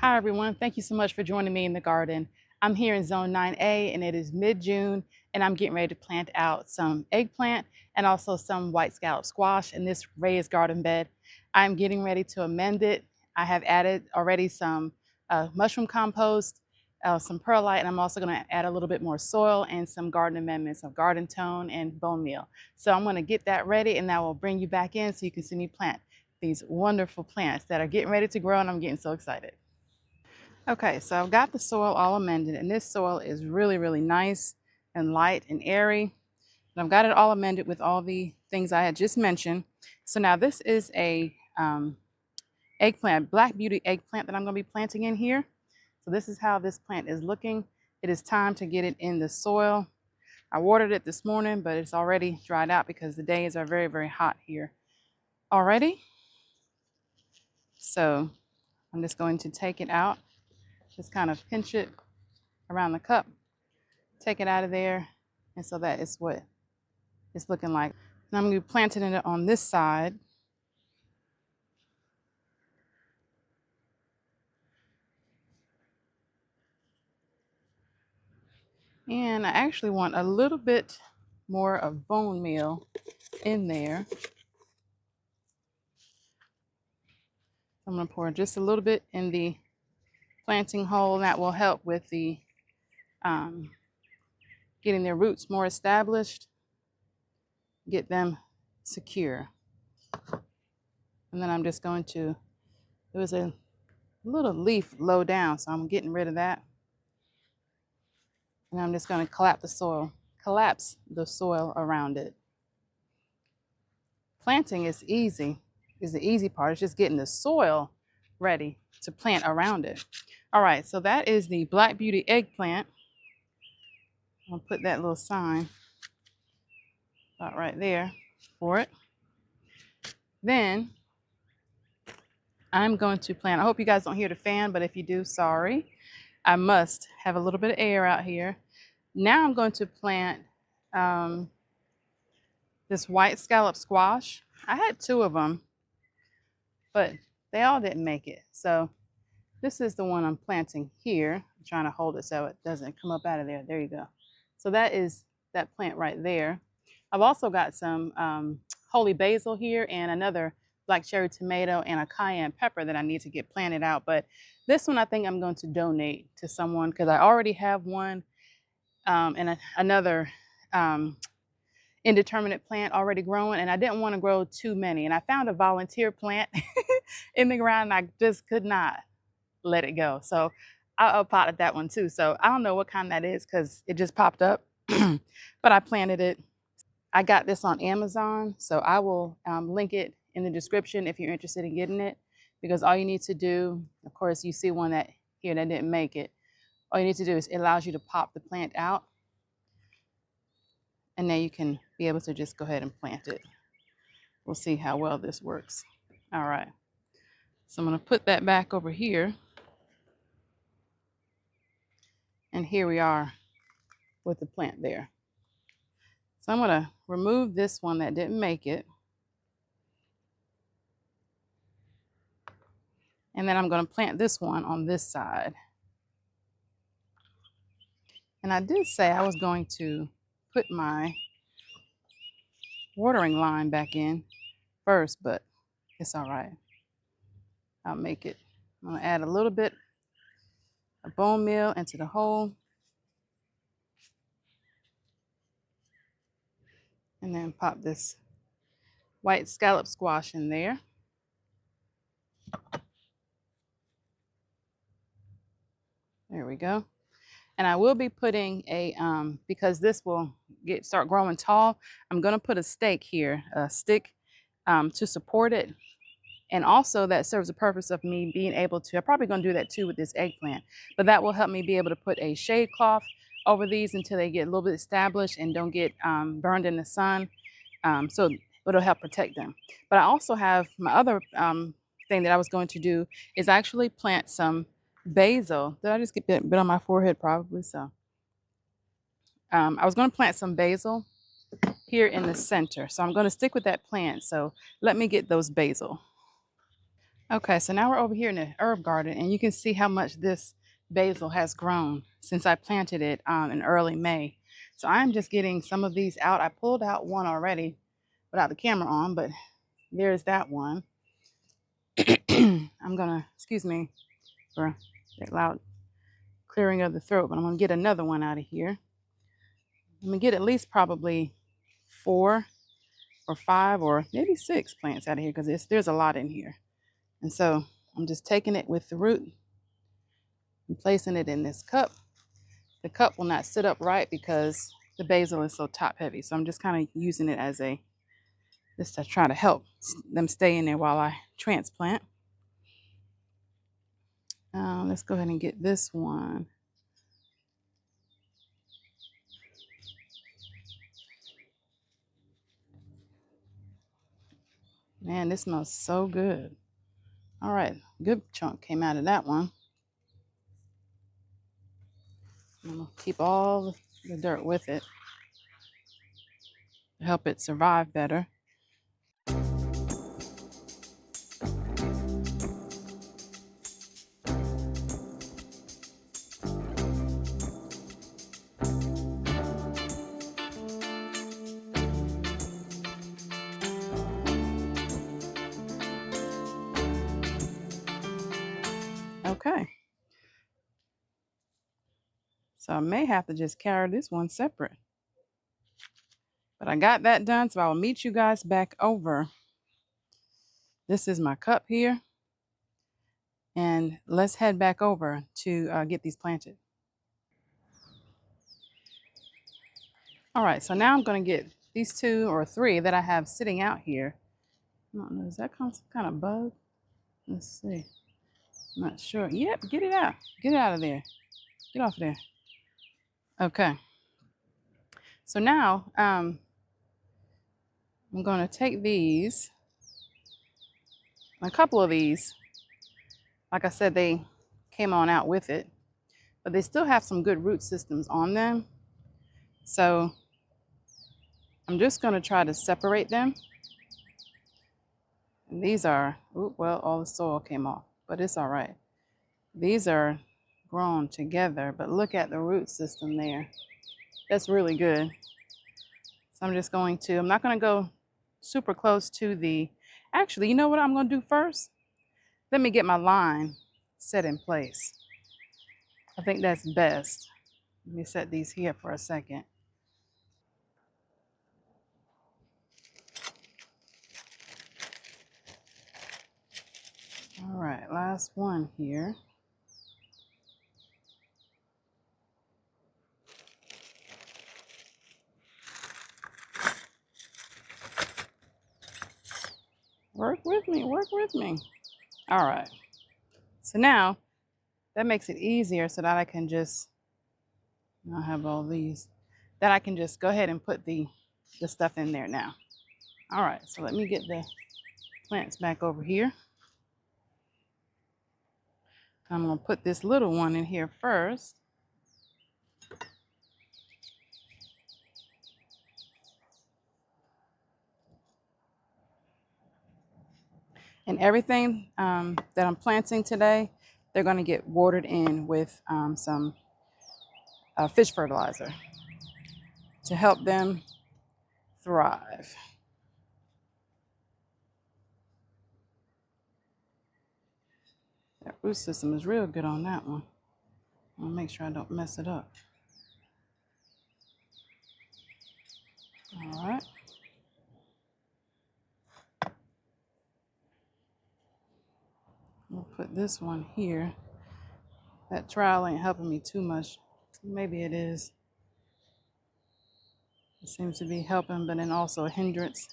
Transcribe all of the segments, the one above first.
Hi everyone, thank you so much for joining me in the garden. I'm here in zone 9A and it is mid-June and I'm getting ready to plant out some eggplant and also some white scallop squash in this raised garden bed. I'm getting ready to amend it. I have added already some mushroom compost, some perlite, and I'm also going to add a little bit more soil and some garden amendments of garden tone and bone meal. So I'm going to get that ready and I will bring you back in so you can see me plant these wonderful plants that are getting ready to grow and I'm getting so excited. Okay, so I've got the soil all amended, and this soil is really, really nice and light and airy. And I've got it all amended with all the things I had just mentioned. So now this is a eggplant, Black Beauty eggplant that I'm going to be planting in here. So this is how this plant is looking. It is time to get it in the soil. I watered it this morning, but it's already dried out because the days are very, very hot here already. So I'm just going to take it out, just kind of pinch it around the cup, take it out of there, and so that is what it's looking like. And I'm going to be planting it on this side. And I actually want a little bit more of bone meal in there. I'm going to pour just a little bit in the planting hole. That will help with the getting their roots more established, get them secure. And then I'm just going to, there was a little leaf low down, so I'm getting rid of that. And I'm just going to collapse the soil around it. Planting is easy, is the easy part. It's just getting the soil ready to plant around it. All right, so that is the Black Beauty eggplant. I'll put that little sign about right there for it. Then I'm going to plant, I hope you guys don't hear the fan, but if you do, sorry. I must have a little bit of air out here. Now I'm going to plant this white scallop squash. I had 2 of them, but they all didn't make it. So this is the one I'm planting here. I'm trying to hold it so it doesn't come up out of there. There you go. So that is that plant right there. I've also got some holy basil here and another black cherry tomato and a cayenne pepper that I need to get planted out. But this one I think I'm going to donate to someone because I already have one and another indeterminate plant already growing, and I didn't want to grow too many. And I found a volunteer plant in the ground and I just could not let it go. So I potted that one too. So I don't know what kind that is because it just popped up, but I planted it. I got this on Amazon, so I will link it in the description if you're interested in getting it, because all you need to do, of course, you see one that here that didn't make it. All you need to do is it allows you to pop the plant out, and then you can be able to just go ahead and plant it. We'll see how well this works. All right. So I'm going to put that back over here. And here we are with the plant there. So I'm going to remove this one that didn't make it. And then I'm going to plant this one on this side. And I did say I was going to put my watering line back in first, but it's all right. I'll make it. I'm going to add a little bit of bone meal into the hole. And then pop this white scallop squash in there. There we go. And I will be putting a, because this will start growing tall, I'm going to put a stake here, a stick to support it. And also that serves the purpose of me being able to, I'm probably going to do that too with this eggplant, but that will help me be able to put a shade cloth over these until they get a little bit established and don't get burned in the sun. So it'll help protect them. But I also have my other thing that I was going to do is actually plant some basil. Did I just get a bit on my forehead? Probably so. I was going to plant some basil here in the center. So I'm going to stick with that plant. So let me get those basil. Okay, so now we're over here in the herb garden, and you can see how much this basil has grown since I planted it in early May. So I'm just getting some of these out. I pulled out one already without the camera on, but there's that one. I'm gonna, excuse me for that loud clearing of the throat, but I'm gonna get another one out of here. I'm gonna get at least probably 4 or 5 or maybe 6 plants out of here because there's a lot in here. And so I'm just taking it with the root and placing it in this cup. The cup will not sit up right because the basil is so top heavy. So I'm just kind of using it as just to try to help them stay in there while I transplant. Let's go ahead and get this one. Man, this smells so good. All right, good chunk came out of that one. I'm gonna keep all the dirt with it to help it survive better. Okay, so I may have to just carry this one separate. But I got that done, so I will meet you guys back over. This is my cup here. And let's head back over to get these planted. All right, so now I'm going to get these 2 or 3 that I have sitting out here. I don't know, does that come some kind of bug? Let's see. I'm not sure. Yep, get it out. Get it out of there. Get off of there. Okay. So now I'm going to take these, a couple of these. Like I said, they came on out with it, but they still have some good root systems on them. So I'm just going to try to separate them. And these are, well, all the soil came off, but it's all right. These are grown together, but look at the root system there. That's really good. So I'm just going to, I'm not going to go super close to actually, you know what I'm going to do first? Let me get my line set in place. I think that's best. Let me set these here for a second. All right, last one here. Work with me, work with me. All right. So now that makes it easier so that I can just, I have all these, that I can just go ahead and put the stuff in there now. All right, so let me get the plants back over here. I'm gonna put this little one in here first. And everything that I'm planting today, they're gonna get watered in with some fish fertilizer to help them thrive. That root system is real good on that one. I'll make sure I don't mess it up. All right. We'll put this one here. That trowel ain't helping me too much. Maybe it is. It seems to be helping, but then also a hindrance.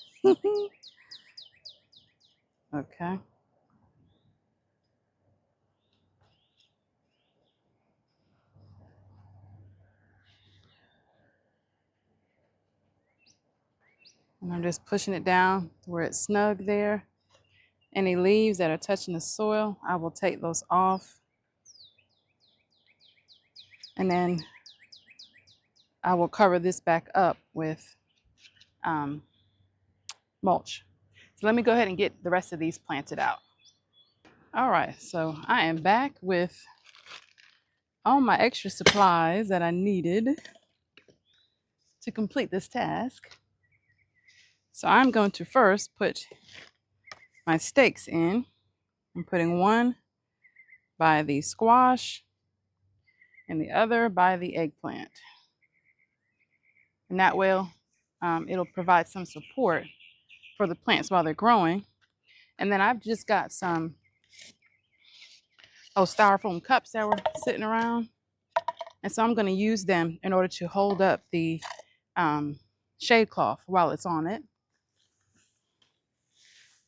Okay. And I'm just pushing it down to where it's snug there. Any leaves that are touching the soil, I will take those off. And then I will cover this back up with mulch. So let me go ahead and get the rest of these planted out. All right, so I am back with all my extra supplies that I needed to complete this task. So I'm going to first put my stakes in. I'm putting one by the squash and the other by the eggplant. And that way, it'll provide some support for the plants while they're growing. And then I've just got some styrofoam cups that were sitting around. And so I'm going to use them in order to hold up the shade cloth while it's on it.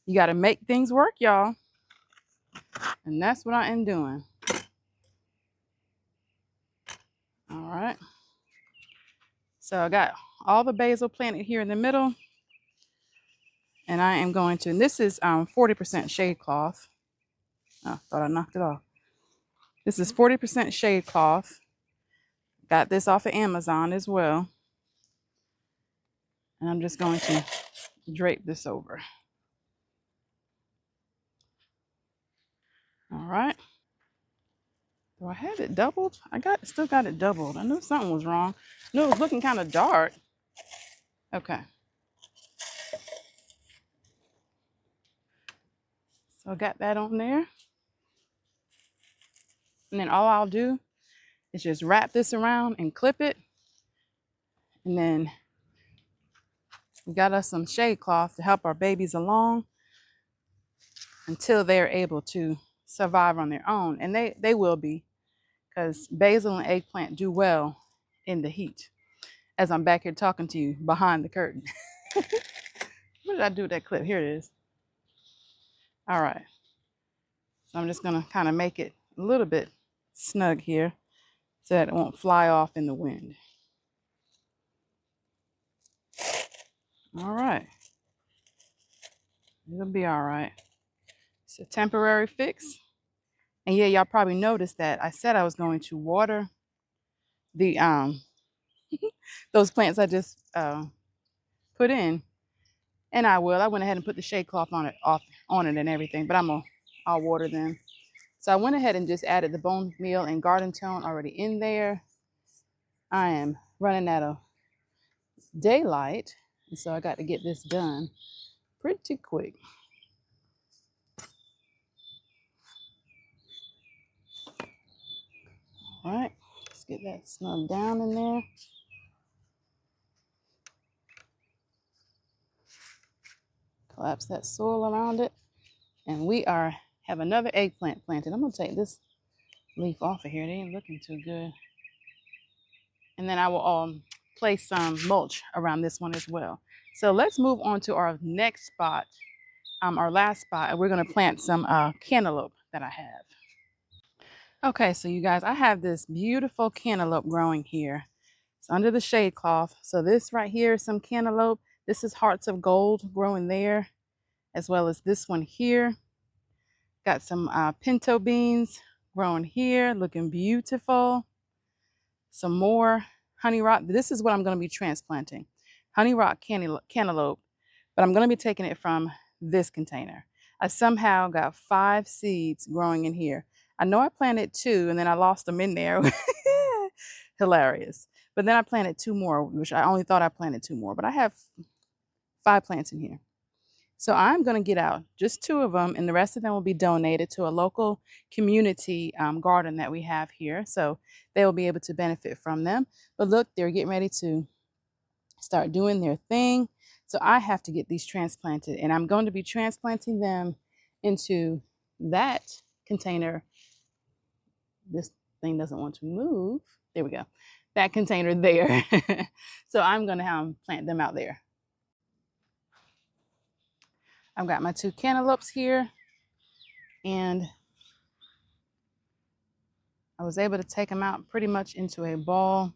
You got to make things work, y'all. And that's what I am doing. All right. So I got all the basil planted here in the middle. And I am going to, and this is 40% shade cloth. Oh, thought I knocked it off. This is 40% shade cloth. Got this off of Amazon as well. And I'm just going to drape this over. All right. Do I have it doubled? Still got it doubled. I knew something was wrong. I knew it was looking kind of dark. Okay. So I got that on there. And then all I'll do is just wrap this around and clip it. And then we got us some shade cloth to help our babies along until they're able to survive on their own. And they will be, because basil and eggplant do well in the heat. As I'm back here talking to you behind the curtain. What did I do with that clip? Here it is. All right. So I'm just gonna kind of make it a little bit snug here so that it won't fly off in the wind. All right. It'll be all right. It's a temporary fix. And yeah, y'all probably noticed that I said I was going to water the those plants I just put in, and I will. I went ahead and put the shade cloth on it and everything, but I'll water them. So I went ahead and just added the bone meal and garden tone already in there. I am running out of daylight, and so I got to get this done pretty quick. All right, let's get that snug down in there. Collapse that soil around it. And we have another eggplant planted. I'm gonna take this leaf off of here. They ain't looking too good. And then I will place some mulch around this one as well. So let's move on to our next spot, our last spot, and we're gonna plant some cantaloupe that I have. Okay, so you guys, I have this beautiful cantaloupe growing here. It's under the shade cloth. So this right here is some cantaloupe. This is hearts of gold growing there, as well as this one here. Got some pinto beans growing here, looking beautiful. Some more honey rock. This is what I'm going to be transplanting. Honey rock cantaloupe, but I'm going to be taking it from this container. I somehow got 5 seeds growing in here. I know I planted 2 and then I lost them in there. Hilarious. But then I planted 2 more, which I only thought I planted 2 more, but I have 5 plants in here. So I'm going to get out just 2 of them, and the rest of them will be donated to a local community garden that we have here. So they will be able to benefit from them. But look, they're getting ready to start doing their thing. So I have to get these transplanted, and I'm going to be transplanting them into that container. This thing doesn't want to move. There we go. That container there. So I'm going to plant them out there. I've got my 2 cantaloupes here, and I was able to take them out pretty much into a ball.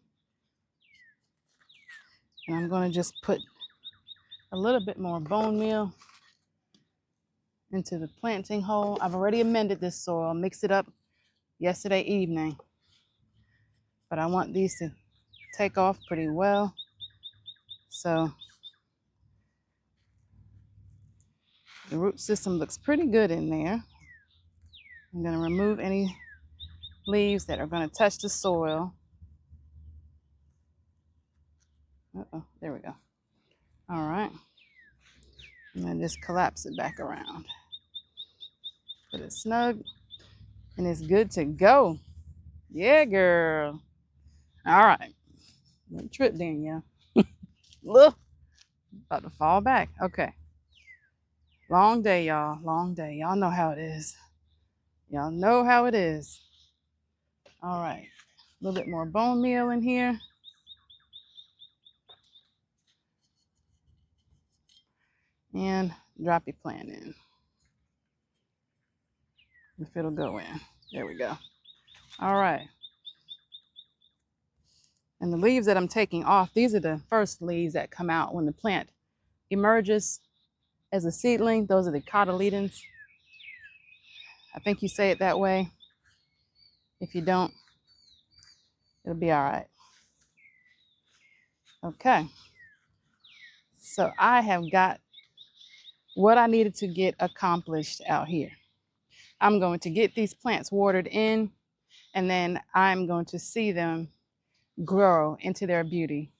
And I'm going to just put a little bit more bone meal into the planting hole. I've already amended this soil, mixed it up yesterday evening. But I want these to take off pretty well. So the root system looks pretty good in there. I'm going to remove any leaves that are going to touch the soil. Uh-oh, there we go. All right. And then just collapse it back around. Put it snug, and it's good to go. Yeah, girl. All right. Don't trip, Danielle. Look, about to fall back. Okay. Long day, y'all. Long day. Y'all know how it is. Y'all know how it is. All right. A little bit more bone meal in here. And drop your plant in. If it'll go in. There we go. All right. And the leaves that I'm taking off, these are the first leaves that come out when the plant emerges as a seedling. Those are the cotyledons. I think you say it that way. If you don't, it'll be all right. Okay. So I have got what I needed to get accomplished out here. I'm going to get these plants watered in, and then I'm going to see them grow into their beauty.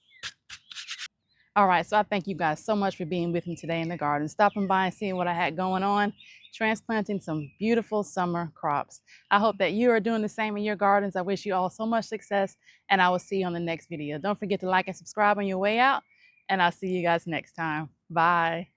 All right, so I thank you guys so much for being with me today in the garden, stopping by and seeing what I had going on, transplanting some beautiful summer crops. I hope that you are doing the same in your gardens. I wish you all so much success, and I will see you on the next video. Don't forget to like and subscribe on your way out, and I'll see you guys next time. Bye.